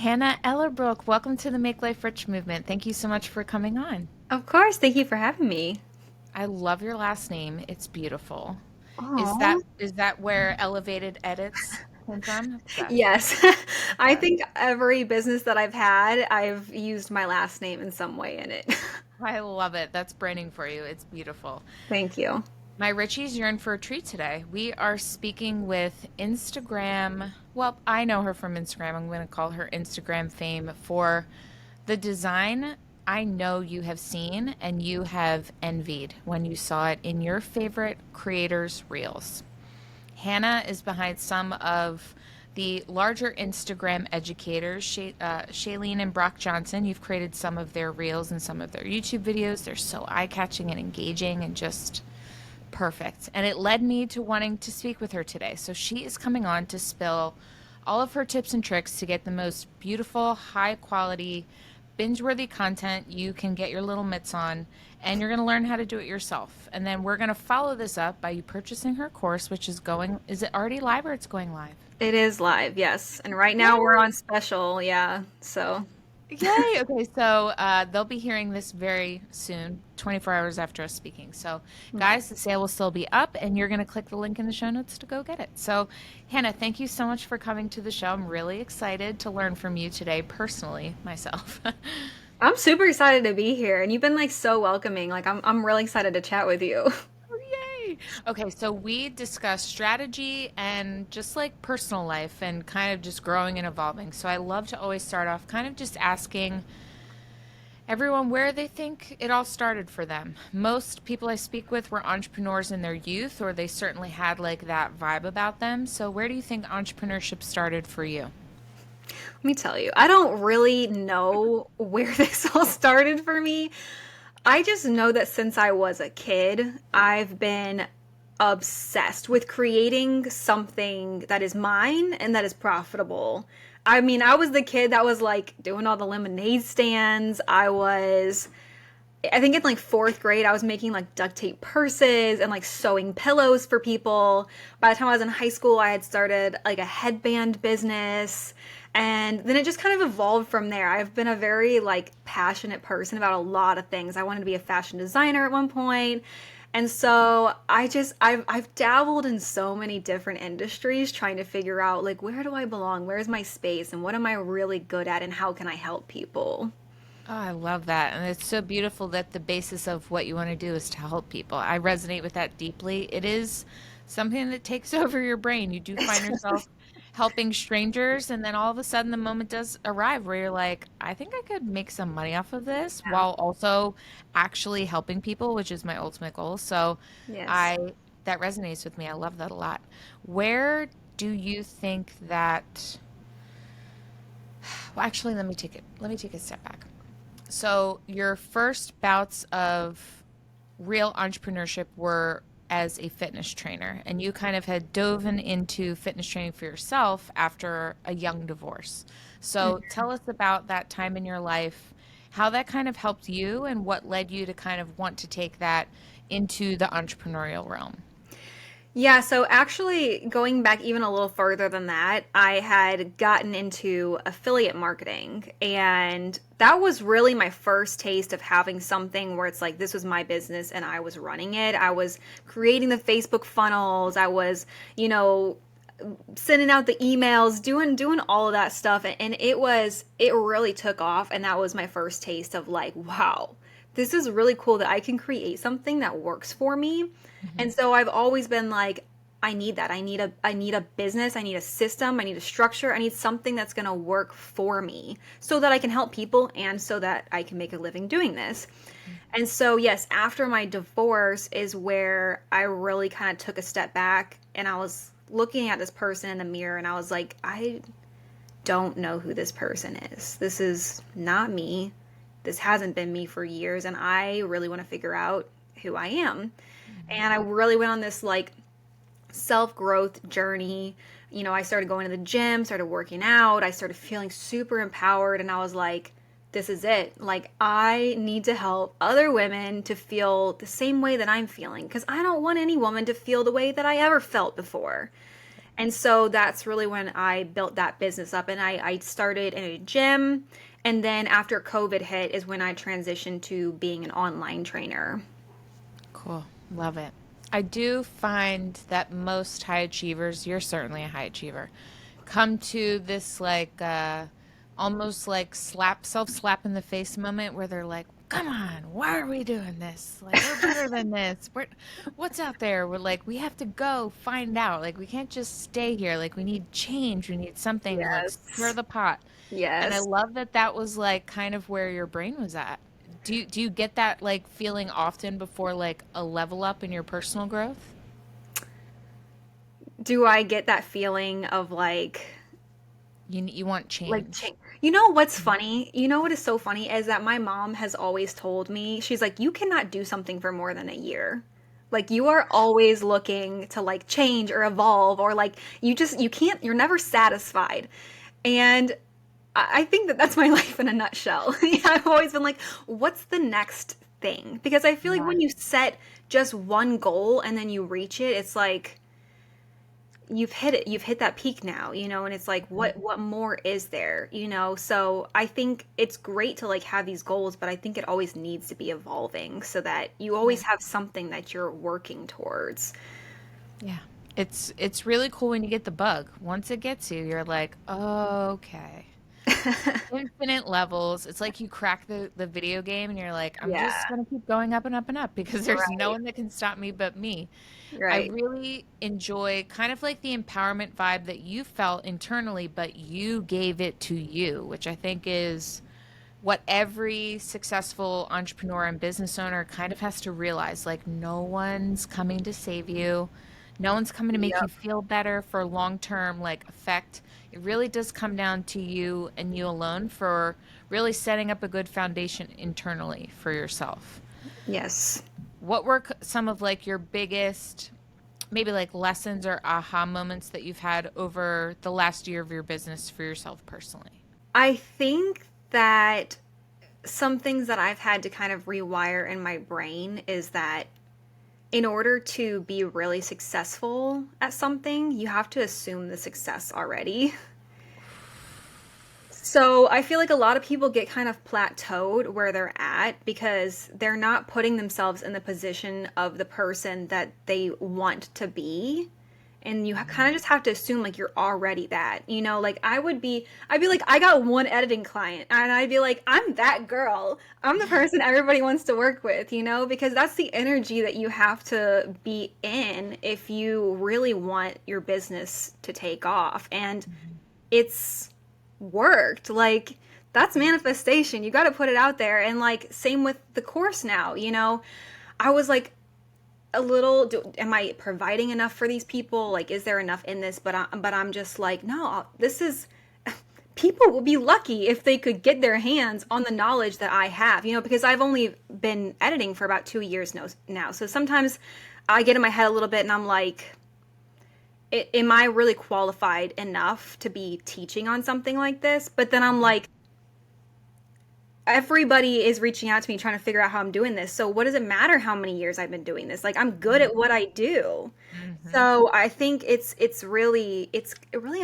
Hannah Ellerbrook, welcome to the Make Life Rich movement. Thank you so much for coming on. Of course. Thank you for having me. I love your last name. It's beautiful. Is that Oh, is that where Elevated Edits came from? Obsessed. yes. I Okay. think every business that I've had, I've used my last name in some way in it. I love it. That's branding for you. It's beautiful. Thank you. My Richies, you're in for a treat today. We are speaking with Instagram. Well, I know her from Instagram. I'm going to call her Instagram fame for the design I know you have seen and you have envied when you saw it in your favorite creators' reels. Hannah is behind some of the larger Instagram educators, Shailene and Brock Johnson. You've created some of their reels and some of their YouTube videos. They're so eye catching and engaging and just perfect. And it led me to wanting to speak with her today. So she is coming on to spill all of her tips and tricks to get the most beautiful, high quality, binge worthy content you can get your little mitts on. And you're going to learn how to do it yourself. And then we're going to follow this up by you purchasing her course, which is going, is it already live or it's going live? It is live, yes. And right now we're Yay! on special, yeah. So, Yay! Okay, so they'll be hearing this very soon, 24 hours after us speaking. So, guys, the sale will still be up, and you're going to click the link in the show notes to go get it. So, Hannah, thank you so much for coming to the show. I'm really excited to learn from you today, personally, myself. I'm super excited to be here and you've been like so welcoming. Like I'm really excited to chat with you. Yay! Okay, so we discussed strategy and just like personal life and kind of just growing and evolving. So, I love to always start off kind of just asking everyone where they think it all started for them. Most people I speak with were entrepreneurs in their youth, or they certainly had like that vibe about them. So, where do you think entrepreneurship started for you? Let me tell you, I don't really know where this all started for me. I just know that since I was a kid, I've been obsessed with creating something that is mine and that is profitable. I mean, I was the kid that was like doing all the lemonade stands. I think in like fourth grade, I was making like duct tape purses and like sewing pillows for people. By the time I was in high school, I had started like a headband business. And then it just kind of evolved from there. I've been a very like passionate person about a lot of things. I wanted to be a fashion designer at one point. And so I've dabbled in so many different industries trying to figure out like where do I belong? Where's my space? And what am I really good at? And how can I help people? Oh, I love that. And it's so beautiful that the basis of what you want to do is to help people. I resonate with that deeply. It is something that takes over your brain. You do find yourself helping strangers, and then all of a sudden the moment does arrive where you're like, I think I could make some money off of this Yeah. while also actually helping people, which is my ultimate goal. So Yes. I that resonates with me. I love that a lot. Where do you think that well, actually, let me take a step back. So your first bouts of real entrepreneurship were as a fitness trainer, and you kind of had dove into fitness training for yourself after a young divorce. So tell us about that time in your life, how that kind of helped you, and what led you to kind of want to take that into the entrepreneurial realm. Yeah, so actually, going back even a little further than that, I had gotten into affiliate marketing, and that was really my first taste of having something where it's like this was my business and I was running it. I was creating the Facebook funnels, I was, you know, sending out the emails, doing all of that stuff, and it really took off, and that was my first taste of like, wow, this is really cool that I can create something that works for me. And Mhm. so I've always been like, I need that. I need a business, I need a system, I need a structure, I need something that's going to work for me so that I can help people and so that I can make a living doing this. And so yes, after my divorce is where I really kind of took a step back and I was looking at this person in the mirror and I was like, I don't know who this person is. This is not me. This hasn't been me for years and I really want to figure out who I am. Mhm. And I really went on this like self growth journey. You know, I started going to the gym, started working out, I started feeling super empowered, and I was like, this is it. Like, I need to help other women to feel the same way that I'm feeling because I don't want any woman to feel the way that I ever felt before. And so that's really when I built that business up. And I started in a gym. And then after COVID hit is when I transitioned to being an online trainer. Cool. Love it. I do find that most high achievers, you're certainly a high achiever, come to this like almost like self slap in the face moment where they're like, "Come on, why are we doing this? Like we're better than this. What's out there? We're like we have to go find out. Like we can't just stay here. Like we need change. We need something to like stir Yes. the pot." And I Yes. love that that was like kind of where your brain was at. Do you get that like feeling often before like a level up in your personal growth? Do I get that feeling of You want change. change? You know what's funny? You know what is so funny is that my mom has always told me, she's like, you cannot do something for more than a year. Like you are always looking to like change or evolve or like you can't, you're never satisfied. And I think that that's my life in a nutshell. I've always been like, what's the next thing? Because I feel like Yeah. when you set just one goal and then you reach it, it's like you've hit it, you've hit that peak now, and it's like what more is there, So I think it's great to like have these goals, but I think it always needs to be evolving so that you always Yeah. have something that you're working towards. Yeah. It's really cool when you get the bug. Once it gets you, you're like, "Oh, okay." Infinite levels. It's like you crack the video game and you're like, I'm Yeah, just gonna keep going up and up and up because there's no right, one that can stop me but me. I right. really enjoy kind of like the empowerment vibe that you felt internally, but you gave it to you, which I think is what every successful entrepreneur and business owner kind of has to realize. Like, no one's coming to save you. No one's coming to make you Yep. feel better for long-term like effect. It really does come down to you and you alone for really setting up a good foundation internally for yourself. Yes. What were some of like your biggest maybe like lessons or aha moments that you've had over the last year of your business for yourself personally? I think that some things that I've had to kind of rewire in my brain is that in order to be really successful at something, you have to assume the success already. So I feel like a lot of people get kind of plateaued where they're at because they're not putting themselves in the position of the person that they want to be. And you kind of just have to assume like you're already that, like I'd be like, I got one editing client and I'd be like, I'm that girl. I'm the person everybody wants to work with, because that's the energy that you have to be in if you really want your business to take off. And it's worked. Like that's manifestation. You got to put it out there. And like same with the course now, I was like a little am I providing enough for these people? Like is there enough in this? But I'm just like, no, this is people will be lucky if they could get their hands on the knowledge that I have, because I've only been editing for about 2 years now. So sometimes I get in my head a little bit and I'm like, am I really qualified enough to be teaching on something like this? But then I'm like, everybody is reaching out to me trying to figure out how I'm doing this. So what does it matter how many years I've been doing this? Like I'm good at what I do. Mm-hmm. So I think it's really a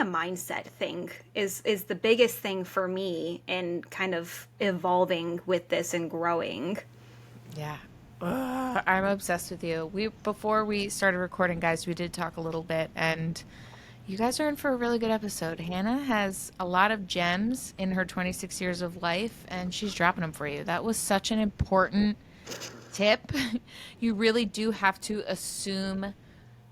mindset thing is the biggest thing for me in kind of evolving with this and growing. Yeah. Ugh, I'm obsessed with you. We before we started recording, guys, we did talk a little bit, and you guys are in for a really good episode. Hannah has a lot of gems in her 26 years of life, and she's dropping them for you. That was such an important tip. You really do have to assume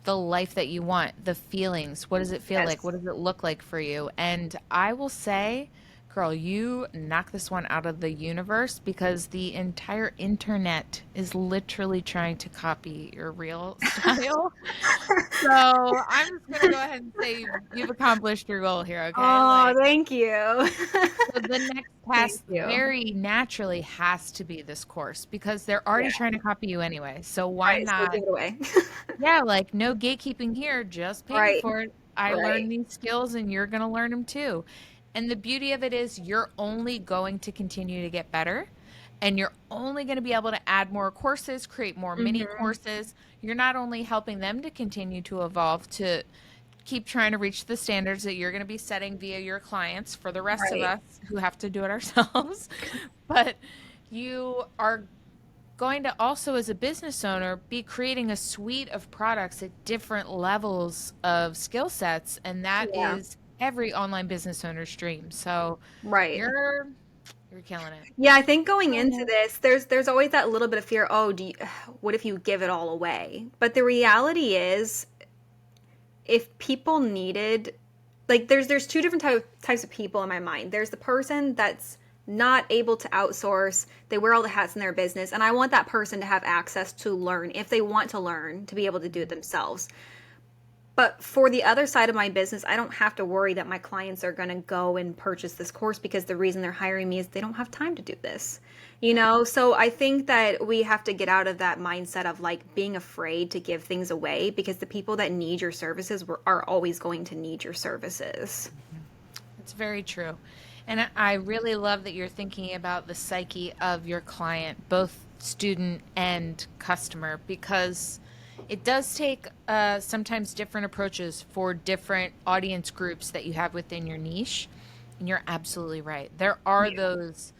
the life that you want, the feelings. What does it feel like? Yes. What does it look like for you? And I will say, girl, you knock this one out of the universe because the entire internet is literally trying to copy your real style. So I'm just gonna go ahead and say you've accomplished your goal here, okay? Oh, Like, thank you. so the next Thank task you. very naturally has to be this course because they're already Yeah. trying to copy you anyway. So why Right. So not? give it away. Yeah, like no gatekeeping here, just pay me Right. for it. I Right. learned these skills and you're going to learn them too. And the beauty of it is you're only going to continue to get better and you're only going to be able to add more courses, create more mini Hmm. courses. You're not only helping them to continue to evolve to keep trying to reach the standards that you're going to be setting via your clients for the rest of Right. us who have to do it ourselves. But you are going to also, as a business owner, be creating a suite of products at different levels of skill sets. And that Yeah. is every online business owner's dream. So Right. you're you're killing it. Yeah, I think going into Oh. this, there's always that little bit of fear, oh, what if you give it all away? But the reality is, if people needed, like, there's two different types of people in my mind. There's the person that's not able to outsource, they wear all the hats in their business, and I want that person to have access to learn, if they want to learn, to be able to do it themselves. But for the other side of my business, I don't have to worry that my clients are going to go and purchase this course because the reason they're hiring me is they don't have time to do this. You Right. know, so I think that we have to get out of that mindset of like being afraid to give things away, because the people that need your services are always going to need your services. It's very true. And I really love that you're thinking about the psyche of your client, both student and customer, because it does take sometimes different approaches for different audience groups that you have within your niche. And you're absolutely right. There are Yeah. those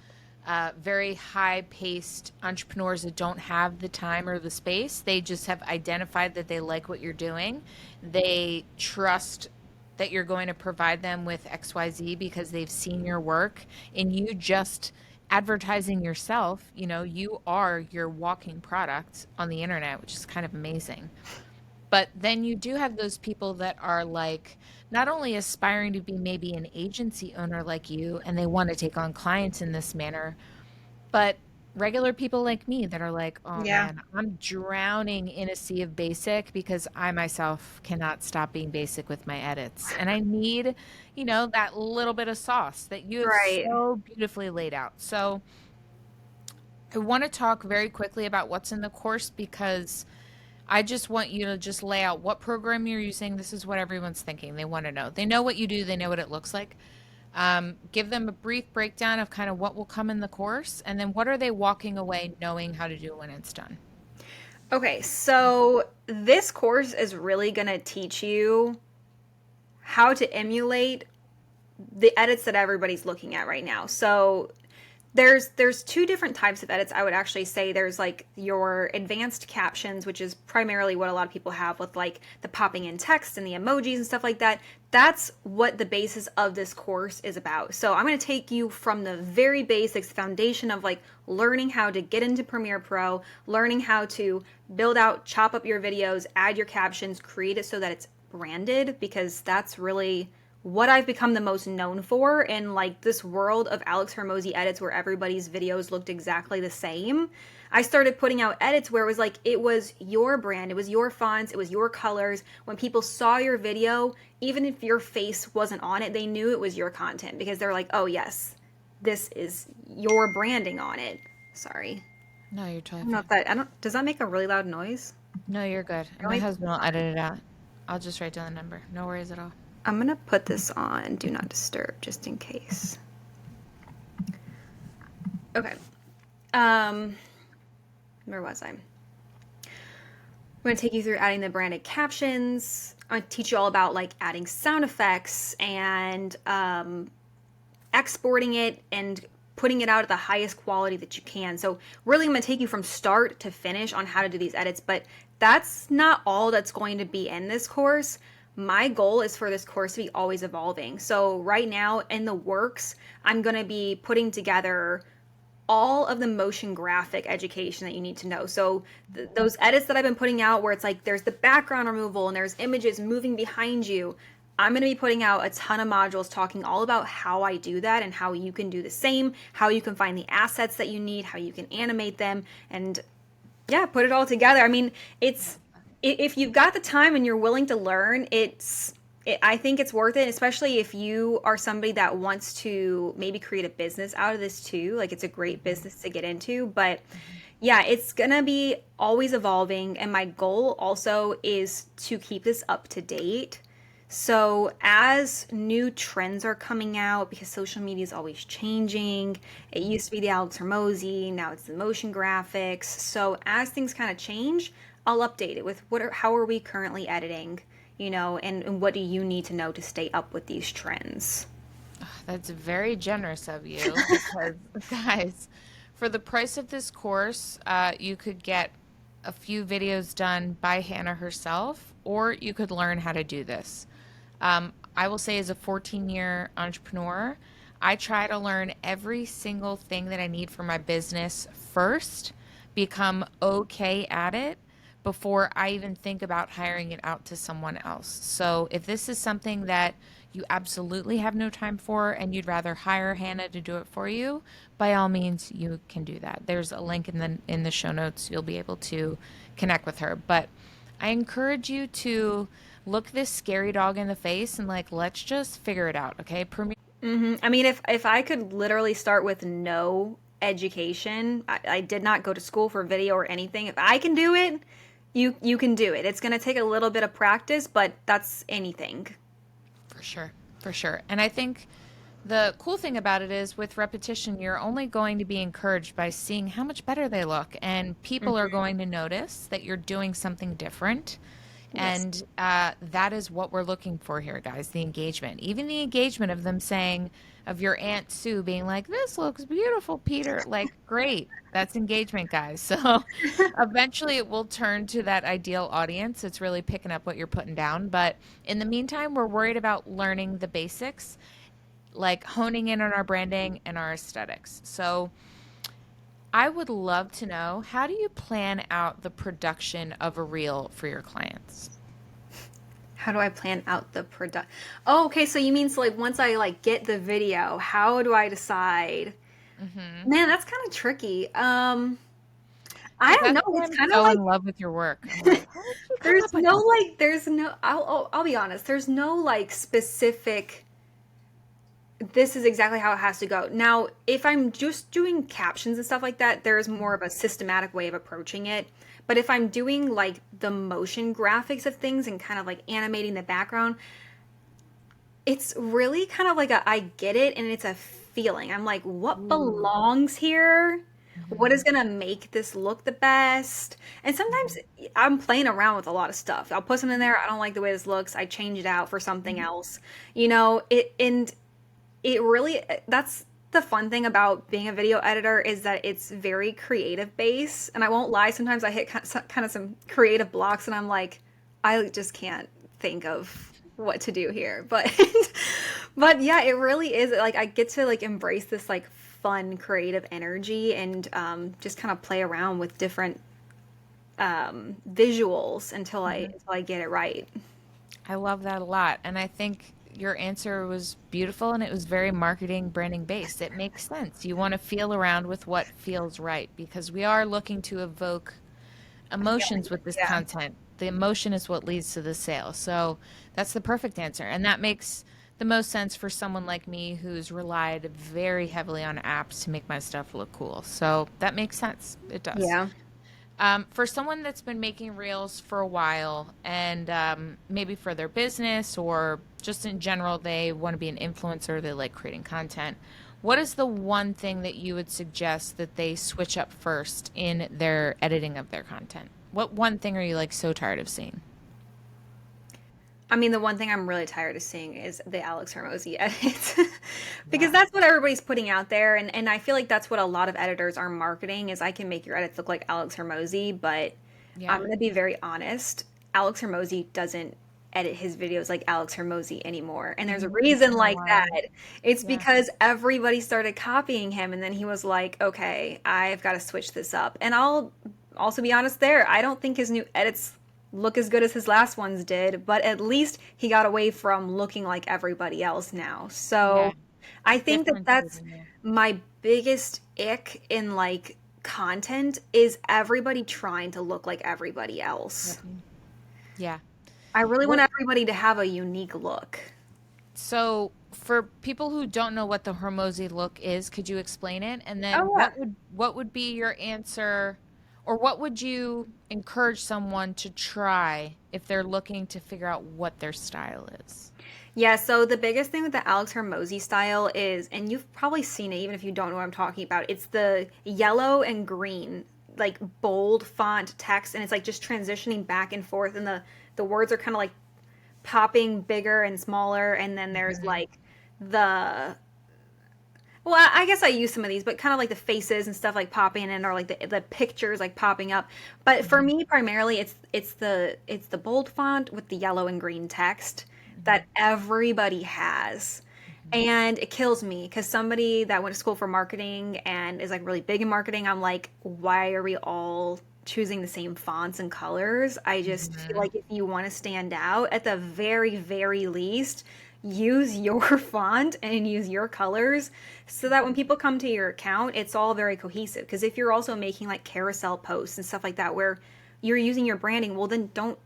very high paced entrepreneurs that don't have the time or the space. They just have identified that they like what you're doing. They trust that you're going to provide them with XYZ because they've seen your work, and you just advertising yourself, you are your walking product on the internet, which is kind of amazing. But then you do have those people that are like not only aspiring to be maybe an agency owner like you, and they want to take on clients in this manner, but regular people like me that are like, oh Yeah. man, I'm drowning in a sea of basic because I myself cannot stop being basic with my edits. And I need, that little bit of sauce that you have Right. so beautifully laid out. So I want to talk very quickly about what's in the course, because I just want you to just lay out what program you're using. This is what everyone's thinking. They want to know. They know what you do, they know what it looks like. Give them a brief breakdown of kind of what will come in the course, and then what are they walking away knowing how to do when it's done. Okay, so this course is really going to teach you how to emulate the edits that everybody's looking at right now. So there's two different types of edits. I would actually say there's like your advanced captions, which is primarily what a lot of people have with like the popping in text and the emojis and stuff like that. That's what the basis of this course is about. So I'm going to take you from the very basics, foundation of like learning how to get into Premiere Pro, learning how to build out, chop up your videos, add your captions, create it so that it's branded, because that's really what I've become the most known for in like this world of Alex Hermosi edits where everybody's videos looked exactly the same. I started putting out edits where it was like it was your brand, it was your fonts, it was your colors. When people saw your video, even if your face wasn't on it, they knew it was your content because they're like, "Oh yes, this is your branding on it." Sorry. No, you're I totally don't know if fine. that I don't does that make a really loud noise? No, you're good. And my Really? husband will edit it out. I'll just write down the number. No worries at all. I'm gonna put this on do not disturb just in case. Okay. Um, where was I? I'm going to take you through adding the branded captions. I'm going to teach you all about like adding sound effects and exporting it and putting it out at the highest quality that you can. So really I'm going to take you from start to finish on how to do these edits, but that's not all that's going to be in this course. My goal is for this course to be always evolving. So right now in the works, I'm going to be putting together all of the motion graphic education that you need to know. So those edits that I've been putting out where it's like there's the background removal and there's images moving behind you, I'm going to be putting out a ton of modules talking all about how I do that and how you can do the same, how you can find the assets that you need, how you can animate them, and yeah, put it all together. I mean, it's if you've got the time and you're willing to learn, I think it's worth it, especially if you are somebody that wants to maybe create a business out of this too. Like it's a great business to get into, but yeah, it's gonna be always evolving. And my goal also is to keep this up to date. So as new trends are coming out, because social media is always changing, it used to be the Alex Hermosi, now it's the motion graphics. So as things kind of change, I'll update it with how are we currently editing? and what do you need to know to stay up with these trends? That's very generous of you because, guys, for the price of this course, you could get a few videos done by Hannah herself, or you could learn how to do this. I will say, as a 14-year entrepreneur, I try to learn every single thing that I need for my business first, become okay at it before I even think about hiring it out to someone else. So if this is something that you absolutely have no time for and you'd rather hire Hannah to do it for you, by all means you can do that. There's a link in the show notes. You'll be able to connect with her. But I encourage you to look this scary dog in the face and like let's just figure it out, okay? I mean, if I could literally start with no education, I did not go to school for video or anything. If I can do it, you can do it. It's going to take a little bit of practice, but that's anything. For sure. For sure. And I think the cool thing about it is with repetition, you're only going to be encouraged by seeing how much better they look. And people are going to notice that you're doing something different. Yes. And that is what we're looking for here, guys, the engagement. Even the engagement of them saying, of your Aunt Sue being like, this looks beautiful, Peter. Like, great. That's engagement, guys. So eventually it will turn to that ideal audience. It's really picking up what you're putting down. But in the meantime, we're worried about learning the basics, like honing in on our branding and our aesthetics. So I would love to know, how do you plan out the production of a reel for your clients? How do I plan out the product? Oh, okay. So you mean so like once I like get the video, how do I decide? Mm-hmm. Man, that's kind of tricky. I Because don't that's know. why It's I'm kind of so like in love with your work. I'm like, how did you come there's up with no this? like there's no I'll be honest. There's no like specific this is exactly how it has to go. Now, if I'm just doing captions and stuff like that, there's more of a systematic way of approaching it. But if I'm doing like the motion graphics of things and kind of like animating the background, it's really kind of like a I get it and it's a feeling. I'm like, what Ooh. belongs here? What Mm-hmm. is gonna make this look the best? And sometimes I'm playing around with a lot of stuff. I'll put something there, I don't like the way this looks, I change it out for something Mm-hmm. else. And it really that's the fun thing about being a video editor is that it's very creative based. And I won't lie, sometimes I hit kind of some creative blocks and I'm like, I just can't think of what to do here. But but yeah, it really is like I get to like embrace this like fun creative energy and just kind of play around with different visuals Mm-hmm. until I get it right. I love that a lot. And I think your answer was beautiful and it was very marketing, branding based. It makes sense. You want to feel around with what feels right because we are looking to evoke emotions with this Yeah. content. The emotion is what leads to the sale. So that's the perfect answer. And that makes the most sense for someone like me who's relied very heavily on apps to make my stuff look cool. So that makes sense. It does. Yeah. For someone that's been making reels for a while and maybe for their business or just in general, they want to be an influencer, they like creating content. What is the one thing that you would suggest that they switch up first in their editing of their content? What one thing are you like so tired of seeing? I mean, the one thing I'm really tired of seeing is the Alex Hermosi edits because Yeah. that's what everybody's putting out there, and I feel like that's what a lot of editors are marketing is I can make your edits look like Alex Hermosi, but I'm Yeah. gonna be very honest. Alex Hermosi doesn't edit his videos like Alex Hermosi anymore, and there's a I reason know like that. why. It's Yeah. because everybody started copying him, and then he was like, "Okay, I've got to switch this up." And I'll also be honest there. I don't think his new edits look as good as his last ones did, but at least he got away from looking like everybody else now. Yeah. So I think that that's Differentiating you. my biggest ick in like content is everybody trying to look like everybody else. Yep. Yeah. I really want What everybody to have a unique look. So, for people who don't know what the Hormozy look is, could you explain it? And then Oh yeah. what would be your answer, or what would you encourage someone to try if they're looking to figure out what their style is? Yeah, so the biggest thing with the Alex Hermosi style is, and you've probably seen it even if you don't know what I'm talking about, it's the yellow and green, like bold font text, and it's like just transitioning back and forth, and the words are kind of like popping bigger and smaller, and then there's Mhm. like the well, I guess I use some of these, but kind of like the faces and stuff like popping in, or like the pictures like popping up. But for Mhm. me, primarily, it's the bold font with the yellow and green text that Mhm. everybody has, Mhm. and it kills me because somebody that went to school for marketing and is like really big in marketing, I'm like, why are we all choosing the same fonts and colors? I just feel Mhm. like if you want to stand out, at the very, very least, use your font and use your colors so that when people come to your account, it's all very cohesive. Because if you're also making like carousel posts and stuff like that where you're using your branding, well, then don't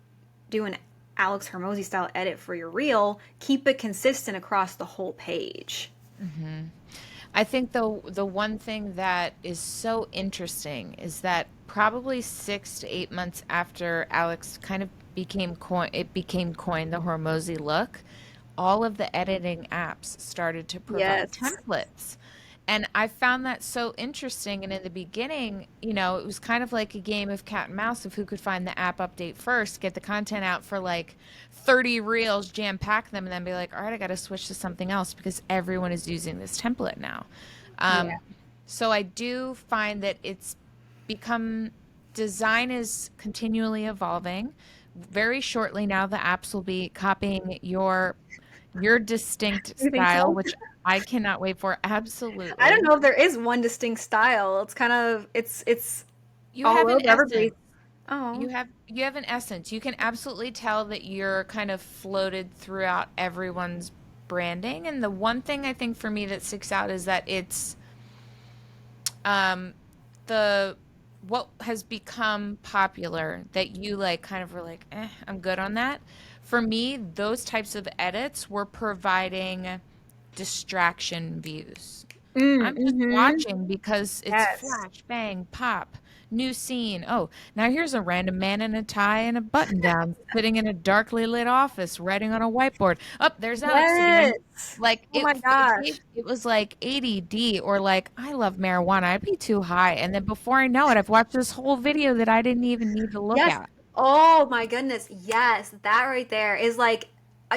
do an Alex Hermosi style edit for your reel. Keep it consistent across the whole page. Mhm. I think the one thing that is so interesting is that probably 6 to 8 months after Alex kind of became coined the Hormozy look, all of the editing apps started to provide Yes. templates. And I found that so interesting. And in the beginning, it was kind of like a game of cat and mouse of who could find the app update first, get the content out for like 30 reels, jam pack them, and then be like, all right, I got to switch to something else because everyone is using this template now. Yeah. Um, so I do find that become design is continually evolving. Very shortly now, the apps will be copying your distinct You think style, so? which I cannot wait for. I don't Absolutely. know if there is one distinct style. It's kind of it's You all have an over everybody's. essence. Oh. You have an essence. You can absolutely tell that you're kind of floated throughout everyone's branding. And the one thing I think for me that sticks out is that it's um the what has become popular that you like kind of were like, I'm good on that. For me, those types of edits were providing distraction views. I'm just Mm-hmm. watching because it's Yes. flash, bang, pop, new scene. Oh, now here's a random man in a tie and a button down sitting in a darkly lit office writing on a whiteboard. Up, there's Alex again. Yes. Like Oh my gosh. it was like ADD or like I love marijuana. I'd be too high. And then before I know it, I've watched this whole video that I didn't even need to look Yes. at. Oh my goodness. Yes. That right there is like,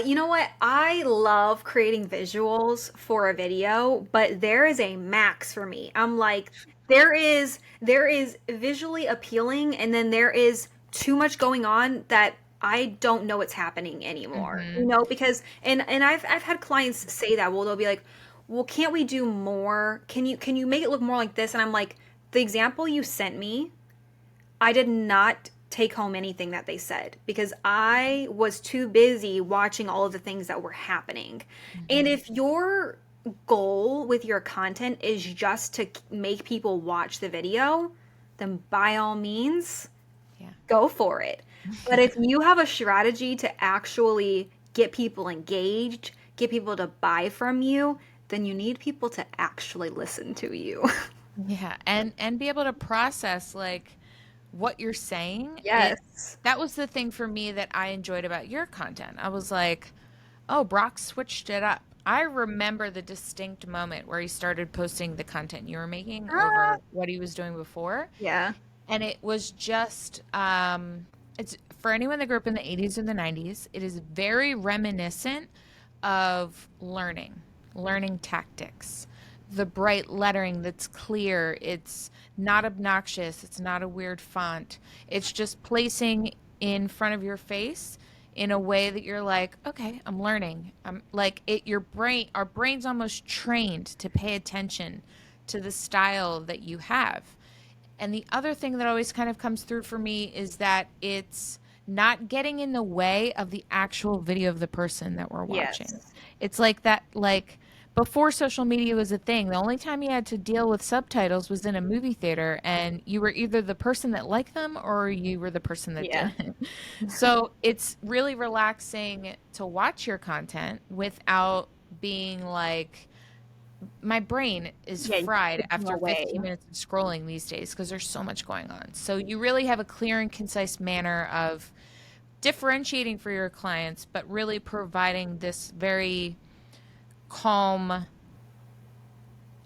you know what? I love creating visuals for a video, but there is a max for me. I'm like, there is visually appealing, and then there is too much going on that I don't know what's happening anymore. Hmm. Because and I've had clients say that. Well, they'll be like, "Well, can't we do more? Can you make it look more like this?" And I'm like, "The example you sent me, I did not take home anything that they said because I was too busy watching all of the things that were happening." And Hmm. if your goal with your content is just to make people watch the video, then by all means, Yeah. go for it. But if you have a strategy to actually get people engaged, get people to buy from you, then you need people to actually listen to you. Yeah, and be able to process like what you're saying. Yes. That was the thing for me that I enjoyed about your content. I was like, "Oh, Brock switched it up." I remember the distinct moment where he started posting the content you were making Ah, over what he was doing before, yeah. and it was just it's for anyone that grew up in the 80s or the 90s, it is very reminiscent of learning tactics. The bright lettering that's clear, it's not obnoxious, it's not a weird font. It's just placing in front of your face in a way that you're like, okay, I'm learning. I'm like it our brain's almost trained to pay attention to the style that you have. And the other thing that always kind of comes through for me is that it's not getting in the way of the actual video of the person that we're watching. Yes. It's like that, like before social media was a thing, the only time you had to deal with subtitles was in a movie theater, and you were either the person that liked them or you were the person that Yeah. didn't. So it's really relaxing to watch your content without being like, my brain is Yeah, fried taking after away. 15 minutes of scrolling these days because there's so much going on. So you really have a clear and concise manner of differentiating for your clients, but really providing this very calm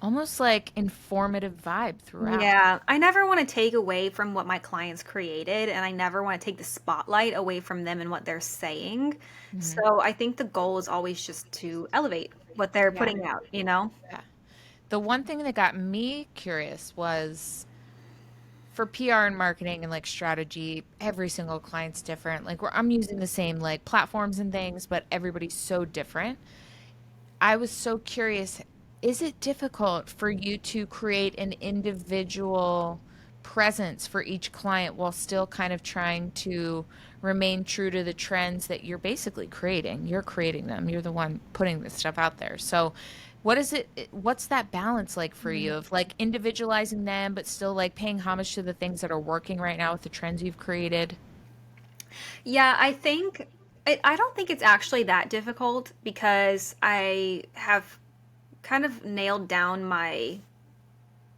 almost like informative vibe throughout. Yeah, I never want to take away from what my clients created, and I never want to take the spotlight away from them and what they're saying. Mhm. So I think the goal is always just to elevate what they're Yeah, putting out, you know? yeah. The one thing that got me curious was for PR and marketing and like strategy, every single client's different. Like I'm using the same like platforms and things, but everybody's so different. I was so curious, is it difficult for you to create an individual presence for each client while still kind of trying to remain true to the trends that you're basically creating? You're creating them. You're the one putting this stuff out there. So, what's that balance like for you of like individualizing them but still like paying homage to the things that are working right now with the trends you've created? Yeah, I don't think it's actually that difficult because I have kind of nailed down my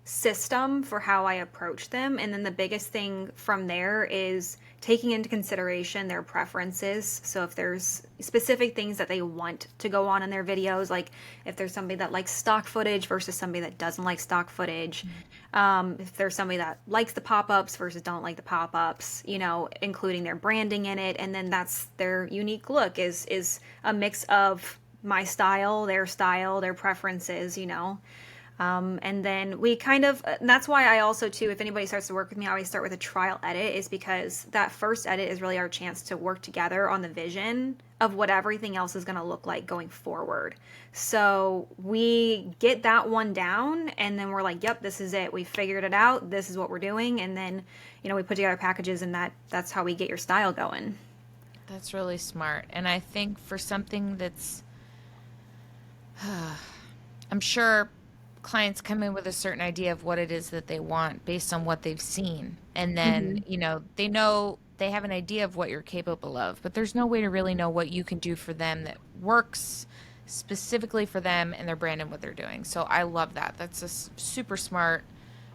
system for how I approach them. And then the biggest thing from there is taking into consideration their preferences. So if there's specific things that they want to go on in their videos, like if there's somebody that likes stock footage versus somebody that doesn't like stock footage, if there's somebody that likes the pop-ups versus don't like the pop-ups, including their branding in it, and then that's their unique look is a mix of my style, their preferences. And then we kind of, that's why I also, too, if anybody starts to work with me, I always start with a trial edit, is because that first edit is really our chance to work together on the vision of what everything else is going to look like going forward. So we get that one down, and then we're like, yep, this is it. We figured it out. This is what we're doing. And then, we put together packages, and that's how we get your style going. That's really smart. And I think for something I'm sure clients come in with a certain idea of what it is that they want based on what they've seen. And then, Hmm. they know they have an idea of what you're capable of, but there's no way to really know what you can do for them that works specifically for them and their brand and what they're doing. So I love that. That's a super smart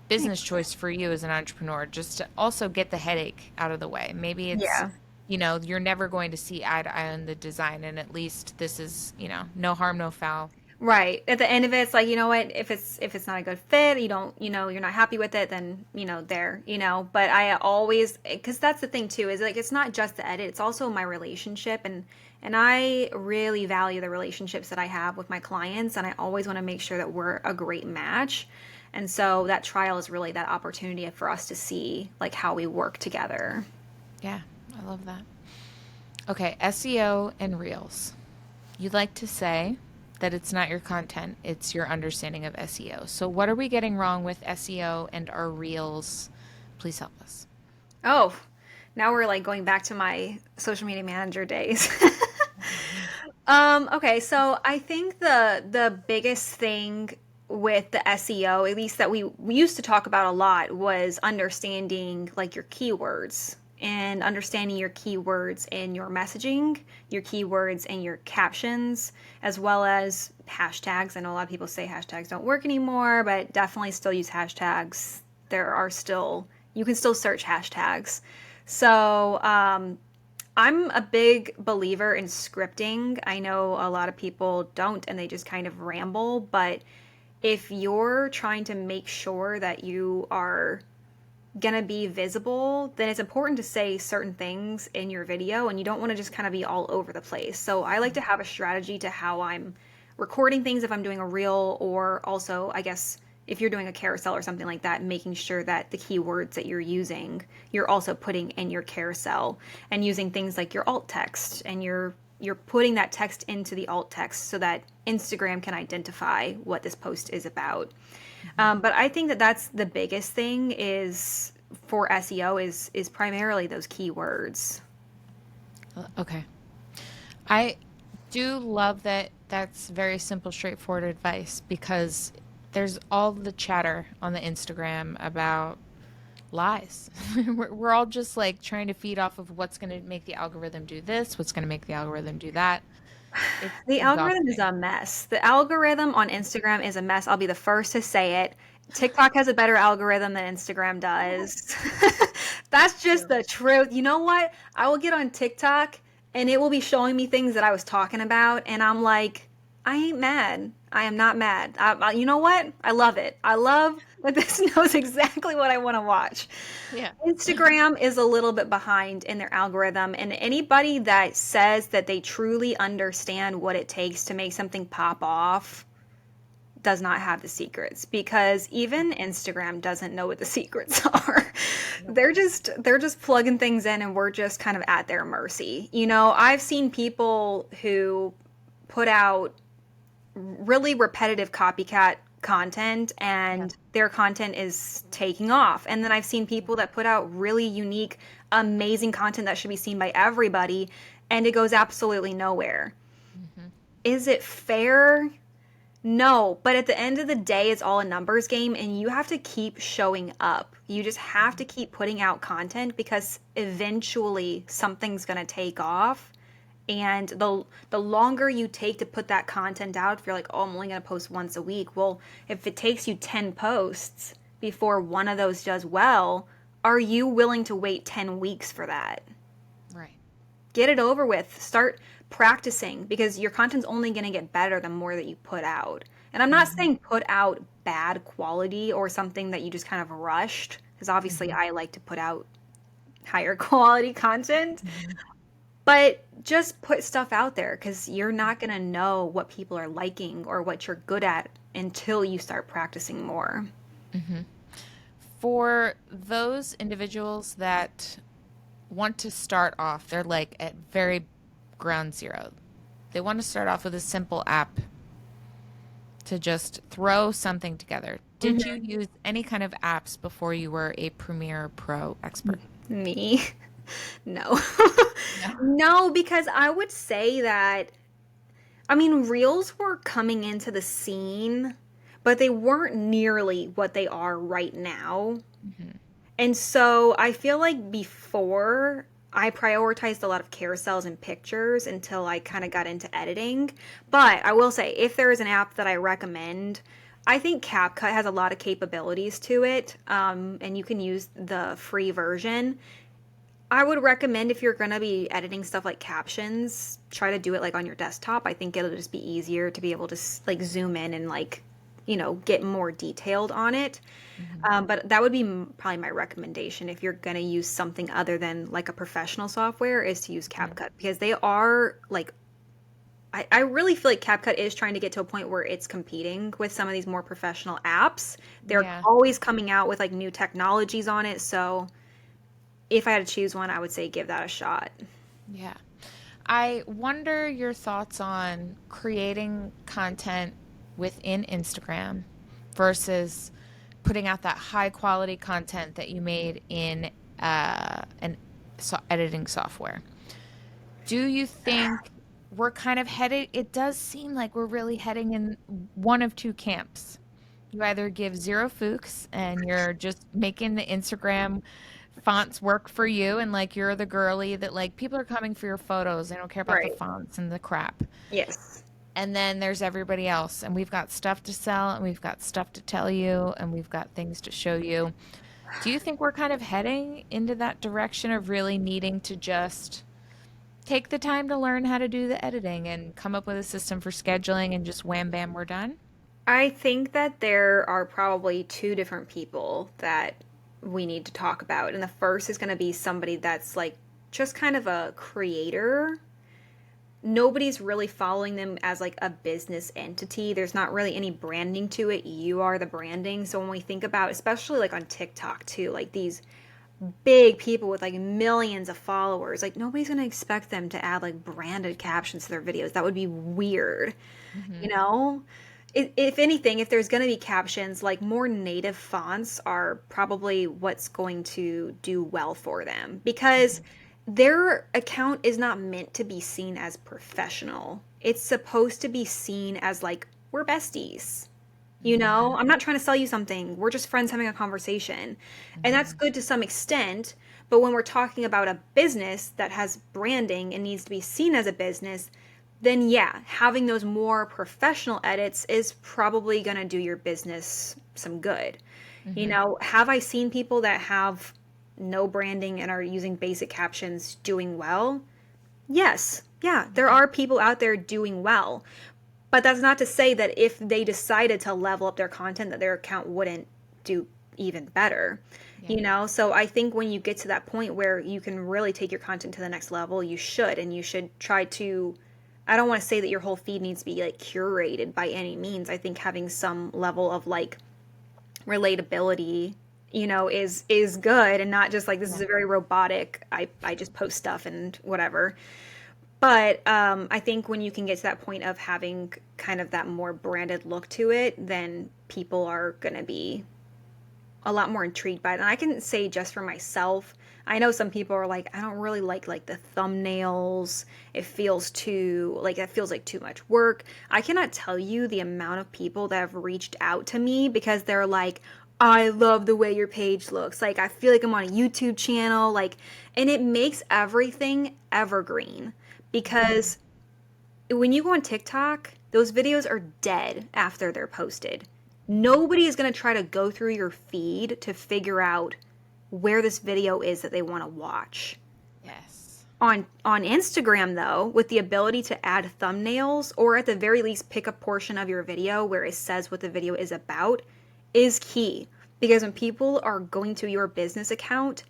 business choice for you as an entrepreneur, just to also get the headache out of the way. Maybe it's, Yeah. you're never going to see eye to eye on the design, and at least this is, no harm, no foul. Right. At the end of it, it's like, you know what, if it's not a good fit, you don't, you're not happy with it, then, but I always, because that's the thing too, is like it's not just the edit, it's also my relationship, and I really value the relationships that I have with my clients, and I always want to make sure that we're a great match. And so that trial is really that opportunity for us to see like how we work together. Yeah, I love that. Okay, SEO and Reels. You'd like to say that it's not your content, it's your understanding of SEO. So, what are we getting wrong with SEO and our Reels? Please help us. Oh, now we're like going back to my social media manager days. Okay, so I think the biggest thing with the SEO, at least that we used to talk about a lot, was understanding like your keywords and understanding your keywords in your messaging, your keywords in your captions, as well as hashtags. I know a lot of people say hashtags don't work anymore, but definitely still use hashtags. You can still search hashtags. So, I'm a big believer in scripting. I know a lot of people don't and they just kind of ramble, but if you're trying to make sure that you are going to be visible, then it's important to say certain things in your video and you don't want to just kind of be all over the place. So I like to have a strategy to how I'm recording things if I'm doing a reel, or also, I guess, if you're doing a carousel or something like that, making sure that the keywords that you're using, you're also putting in your carousel, and using things like your alt text, and you're putting that text into the alt text so that Instagram can identify what this post is about. Mhm. But I think that that's the biggest thing is for SEO is primarily those keywords. Okay. I do love that that's very simple, straightforward advice because there's all the chatter on the Instagram about lies. We're all just like trying to feed off of what's going to make the algorithm do this, what's going to make the algorithm do that. It's The algorithm is exhausting. a mess. The algorithm on Instagram is a mess. I'll be the first to say it. TikTok has a better algorithm than Instagram does. That's just True. the truth. You know what? I will get on TikTok and it will be showing me things that I was talking about, and I'm like, I ain't mad. I am not mad. You know what? I love it. I love that this knows exactly what I want to watch. Yeah. Instagram is a little bit behind in their algorithm, and anybody that says that they truly understand what it takes to make something pop off does not have the secrets, because even Instagram doesn't know what the secrets are. Nope. They're just plugging things in and we're just kind of at their mercy. I've seen people who put out really repetitive copycat content Yeah. and their content is taking off. And then I've seen people that put out really unique, amazing content that should be seen by everybody and it goes absolutely nowhere. Hmm. Is it fair? No, but at the end of the day, it's all a numbers game and you have to keep showing up. You just have to keep putting out content because eventually something's going to take off. And the longer you take to put that content out, if you're like, oh, I'm only going to post once a week. Well, if it takes you 10 posts before one of those does well, are you willing to wait 10 weeks for that? Right. Get it over with. Start practicing because your content's only going to get better the more that you put out. And I'm not Hmm. saying put out bad quality or something that you just kind of rushed, because obviously Hmm. I like to put out higher quality content, Hmm. but just put stuff out there because you're not going to know what people are liking or what you're good at until you start practicing more. Hmm. For those individuals that want to start off, they're like at very ground zero. They want to start off with a simple app to just throw something together. Did you Mhm. use any kind of apps before you were a Premiere Pro expert? Me? No. No. No, because I would say that, I mean, reels were coming into the scene, but they weren't nearly what they are right now. Hmm. And so I feel like before I prioritized a lot of carousels and pictures until I kind of got into editing. But I will say, if there is an app that I recommend, I think CapCut has a lot of capabilities to it, and you can use the free version. I would recommend if you're going to be editing stuff like captions, try to do it like on your desktop. I think it'll just be easier to be able to like zoom in and like, get more detailed on it. Hmm. But that would be probably my recommendation if you're going to use something other than like a professional software is to use Yeah. CapCut because they are like, I really feel like CapCut is trying to get to a point where it's competing with some of these more professional apps. They're Yeah. always coming out with like new technologies on it. So if I had to choose one, I would say give that a shot. Yeah. I wonder your thoughts on creating content within Instagram versus putting out that high quality content that you made in an editing software. Do you think we're kind of headed? It does seem like we're really heading in one of two camps. You either give zero fuchs and you're just making the Instagram fonts work for you, and like you're the girly that like people are coming for your photos. They don't care about the Right. fonts and the crap. Yes. And then there's everybody else, and we've got stuff to sell, and we've got stuff to tell you, and we've got things to show you. Do you think we're kind of heading into that direction of really needing to just take the time to learn how to do the editing and come up with a system for scheduling and just wham bam, we're done? I think that there are probably two different people that we need to talk about. And the first is going to be somebody that's like just kind of a creator. Nobody's really following them as like a business entity. There's not really any branding to it. You are the branding. So when we think about, especially like on TikTok too, like these big people with like millions of followers, like nobody's going to expect them to add like branded captions to their videos. That would be weird, Hmm. you know? If anything, if there's going to be captions, like more native fonts are probably what's going to do well for them because Hmm. their account is not meant to be seen as professional. It's supposed to be seen as like, we're besties. Hmm. I'm not trying to sell you something. We're just friends having a conversation. And that's Hmm. good to some extent. But when we're talking about a business that has branding and needs to be seen as a business, then yeah, having those more professional edits is probably going to do your business some good. Hmm. Have I seen people that have no branding and are using basic captions doing well? Yes. Yeah, there are people out there doing well. But that's not to say that if they decided to level up their content, that their account wouldn't do even better. Yeah. You know, so I think when you get to that point where you can really take your content to the next level, you should, and you should try to. I don't want to say that your whole feed needs to be like curated by any means. I think having some level of like relatability, you know, is good, and not just like this is Yeah. a very robotic. I just post stuff and whatever. But I think when you can get to that point of having kind of that more branded look to it, then people are going to be a lot more intrigued by it. And I can say just for myself, I know some people are like, I don't really like the thumbnails. It feels too like that feels like too much work. I cannot tell you the amount of people that have reached out to me because they're like, I love the way your page looks. Like I feel like I'm on a YouTube channel, like, and it makes everything evergreen because when you go on TikTok, those videos are dead after they're posted. Nobody is going to try to go through your feed to figure out where this video is that they want to watch. Yes. On Instagram though, with the ability to add thumbnails or at the very least pick a portion of your video where it says what the video is about is key because when people are going to your business account,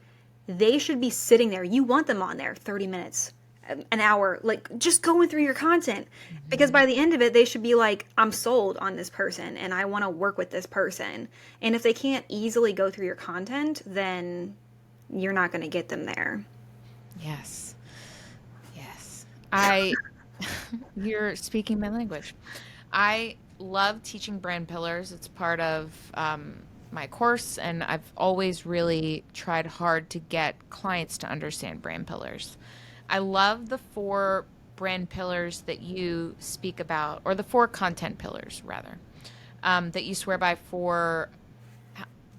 they should be sitting there. You want them on there 30 minutes, an hour, like just going through your content. Because Hmm. by the end of it, they should be like, I'm sold on this person and I want to work with this person. And if they can't easily go through your content, then you're not going to get them there. Yes. Yes. I, you're speaking my language. I love teaching brand pillars. It's part of my course, and I've always really tried hard to get clients to understand brand pillars. I love the four brand pillars that you speak about, or the four content pillars, rather, that you swear by for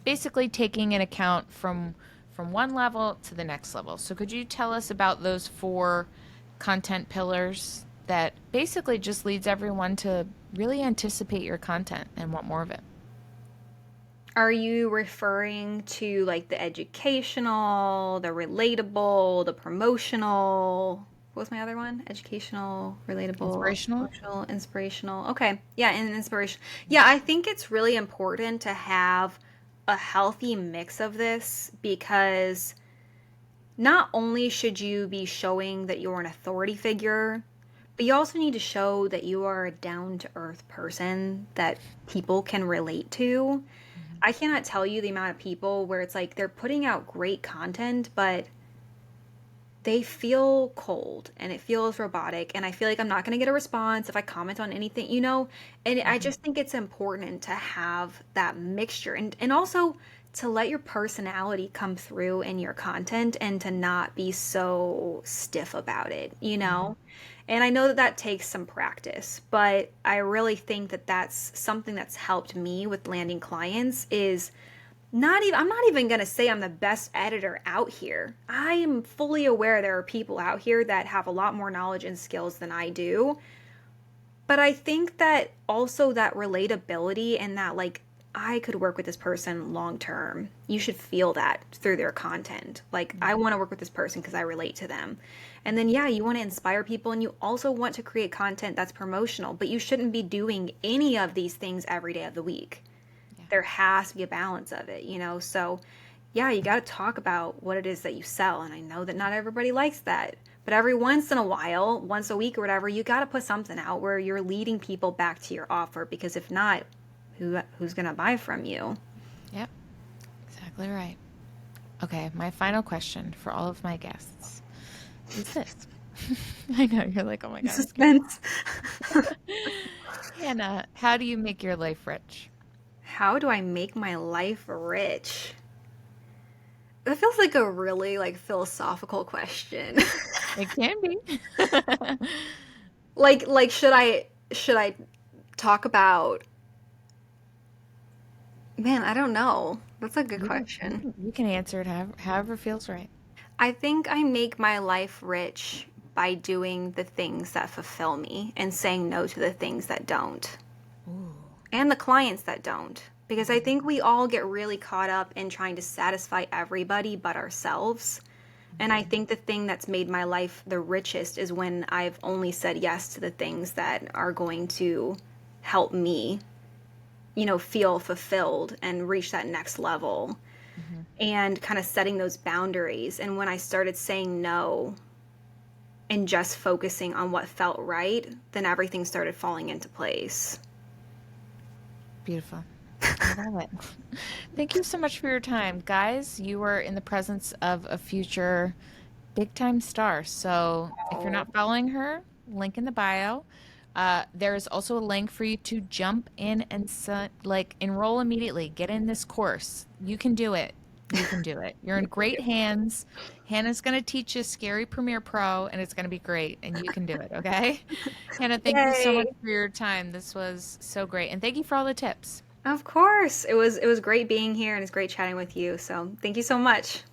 basically taking an account from one level to the next level. So could you tell us about those four content pillars that basically just leads everyone to really anticipate your content and want more of it? Are you referring to like the educational, the relatable, the promotional? What was my other one? Educational, relatable, Inspirational? promotional, inspirational. Okay. Yeah, and inspiration. Yeah, I think it's really important to have a healthy mix of this because not only should you be showing that you're an authority figure, but you also need to show that you are a down to earth person that people can relate to. Mhm. I cannot tell you the amount of people where it's like they're putting out great content, but they feel cold and it feels robotic. And I feel like I'm not going to get a response if I comment on anything, you know? And I Mhm. just think it's important to have that mixture and also to let your personality come through in your content and to not be so stiff about it, you Mhm. know? And I know that that takes some practice, but I really think that that's something that's helped me with landing clients is not even I'm not even going to say I'm the best editor out here. I am fully aware there are people out here that have a lot more knowledge and skills than I do. But I think that also that relatability and that like I could work with this person long term. You should feel that through their content. Like I Mhm. want to work with this person because I relate to them. And then yeah, you want to inspire people and you also want to create content that's promotional, but you shouldn't be doing any of these things every day of the week. Yeah. There has to be a balance of it, you know? So, yeah, you got to talk about what it is that you sell. And I know that not everybody likes that. But every once in a while, once a week or whatever, you got to put something out where you're leading people back to your offer because if not, who's going to buy from you? Yep. Exactly right. Okay, my final question for all of my guests is this. I know you're like, oh my God, I'm scared. Suspense. Hannah, how do you make your life rich? How do I make my life rich? That feels like a really like philosophical question. It can be. Like should I talk about man, I don't know. That's a good You can you question. can you can answer it however feels right. I think I make my life rich by doing the things that fulfill me and saying no to the things that don't, Ooh. and the clients that don't. Because I Mhm. think we all get really caught up in trying to satisfy everybody but ourselves. And I think the thing that's made my life the richest is when I've only said yes to the things that are going to help me, feel fulfilled and reach that next level, Mm-hmm. and kind of setting those boundaries. And when I started saying no and just focusing on what felt right, then everything started falling into place. Beautiful. I love it. Thank you so much for your time. Guys, you are in the presence of a future big time star. So if you're Oh, not following her, link in the bio. There is also a link for you to jump in and like enroll immediately. Get in this course. You can do it. You can do it. You're in thank great you. hands. Hannah's going to teach you Scary Premiere Pro, and it's going to be great, and you can do it. Okay. Hannah, thank you so much Yay. for your time. This was so great, and thank you for all the tips. Of course. It was great being here and it's great chatting with you. So, thank you so much.